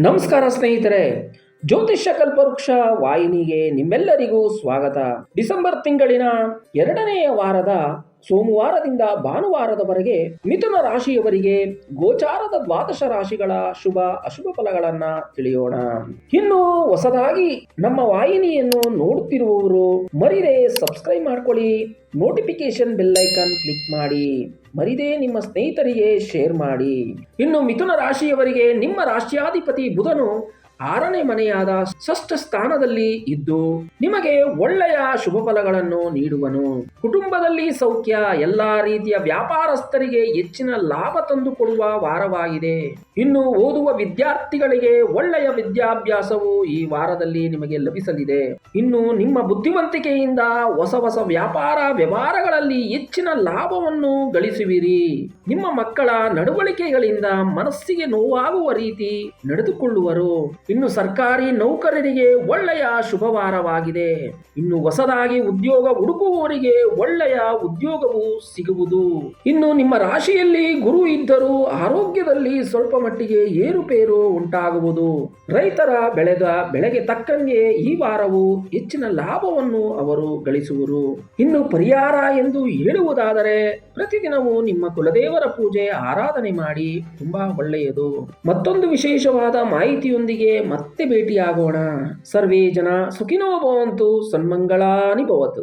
ನಮಸ್ಕಾರ ಸ್ನೇಹಿತರೆ, ಜ್ಯೋತಿಷ್ಯ ಕಲ್ಪವೃಕ್ಷ ವಾಹಿನಿಗೆ ನಿಮ್ಮೆಲ್ಲರಿಗೂ ಸ್ವಾಗತ. ಡಿಸೆಂಬರ್ ತಿಂಗಳಿನ 2ನೇ ವಾರದ ಸೋಮವಾರದಿಂದ ಭಾನುವಾರದವರೆಗೆ ಮಿಥುನ ರಾಶಿಯವರಿಗೆ ಗೋಚಾರದ ದ್ವಾದಶ ರಾಶಿಗಳ ಶುಭ ಅಶುಭ ಫಲಗಳನ್ನ ತಿಳಿಯೋಣ. ಇನ್ನು ಹೊಸದಾಗಿ ನಮ್ಮ ವಾಹಿನಿಯನ್ನು ನೋಡುತ್ತಿರುವವರು ಮರಿದೇ ಸಬ್ಸ್ಕ್ರೈಬ್ ಮಾಡ್ಕೊಳ್ಳಿ, ನೋಟಿಫಿಕೇಶನ್ ಬೆಲ್ ಐಕಾನ್ ಕ್ಲಿಕ್ ಮಾಡಿ, ಮರಿದೇ ನಿಮ್ಮ ಸ್ನೇಹಿತರಿಗೆ ಶೇರ್ ಮಾಡಿ. ಇನ್ನು ಮಿಥುನ ರಾಶಿಯವರಿಗೆ ನಿಮ್ಮ ರಾಶಿಯಾಧಿಪತಿ ಬುಧನು 6ನೇ ಮನೆಯಾದ ಷಷ್ಠ ಸ್ಥಾನದಲ್ಲಿ ಇದ್ದು ನಿಮಗೆ ಒಳ್ಳೆಯ ಶುಭ ಫಲಗಳನ್ನು ನೀಡುವನು. ಕುಟುಂಬದಲ್ಲಿ ಸೌಖ್ಯ, ಎಲ್ಲಾ ರೀತಿಯ ವ್ಯಾಪಾರಸ್ಥರಿಗೆ ಹೆಚ್ಚಿನ ಲಾಭ ತಂದುಕೊಡುವ ವಾರವಾಗಿದೆ. ಇನ್ನು ಓದುವ ವಿದ್ಯಾರ್ಥಿಗಳಿಗೆ ಒಳ್ಳೆಯ ವಿದ್ಯಾಭ್ಯಾಸವು ಈ ವಾರದಲ್ಲಿ ನಿಮಗೆ ಲಭಿಸಲಿದೆ. ಇನ್ನು ನಿಮ್ಮ ಬುದ್ಧಿವಂತಿಕೆಯಿಂದ ಹೊಸ ಹೊಸ ವ್ಯಾಪಾರ ವ್ಯವಹಾರಗಳಲ್ಲಿ ಹೆಚ್ಚಿನ ಲಾಭವನ್ನು ಗಳಿಸುವಿರಿ. ನಿಮ್ಮ ಮಕ್ಕಳ ನಡವಳಿಕೆಗಳಿಂದ ಮನಸ್ಸಿಗೆ ನೋವಾಗುವ ರೀತಿ ನಡೆದುಕೊಳ್ಳುವರು. ಇನ್ನು ಸರ್ಕಾರಿ ನೌಕರರಿಗೆ ಒಳ್ಳೆಯ ಶುಭವಾರವಾಗಿದೆ. ಇನ್ನು ಹೊಸದಾಗಿ ಉದ್ಯೋಗ ಹುಡುಕುವವರಿಗೆ ಒಳ್ಳೆಯ ಉದ್ಯೋಗವು ಸಿಗುವುದು. ಇನ್ನು ನಿಮ್ಮ ರಾಶಿಯಲ್ಲಿ ಗುರು ಇದ್ದರೂ ಆರೋಗ್ಯದಲ್ಲಿ ಸ್ವಲ್ಪ ಮಟ್ಟಿಗೆ ಏರುಪೇರು ಉಂಟಾಗುವುದು. ರೈತರ ಬೆಳೆದ ಬೆಳೆಗೆ ತಕ್ಕಂಗೆ ಈ ವಾರವು ಹೆಚ್ಚಿನ ಲಾಭವನ್ನು ಅವರು ಗಳಿಸುವರು. ಇನ್ನು ಪರಿಹಾರ ಎಂದು ಹೇಳುವುದಾದರೆ ಪ್ರತಿದಿನವೂ ನಿಮ್ಮ ಕುಲದೇವರ ಪೂಜೆ ಆರಾಧನೆ ಮಾಡಿ ತುಂಬಾ ಒಳ್ಳೆಯದು. ಮತ್ತೊಂದು ವಿಶೇಷವಾದ ಮಾಹಿತಿಯೊಂದಿಗೆ ಮತ್ತೆ ಭೇಟಿಯಾಗೋಣ. ಸರ್ವೇ ಜನ ಸುಖಿನೋ ಭವಂತು, ಸನ್ಮಂಗಳಾನಿ ಭವತು.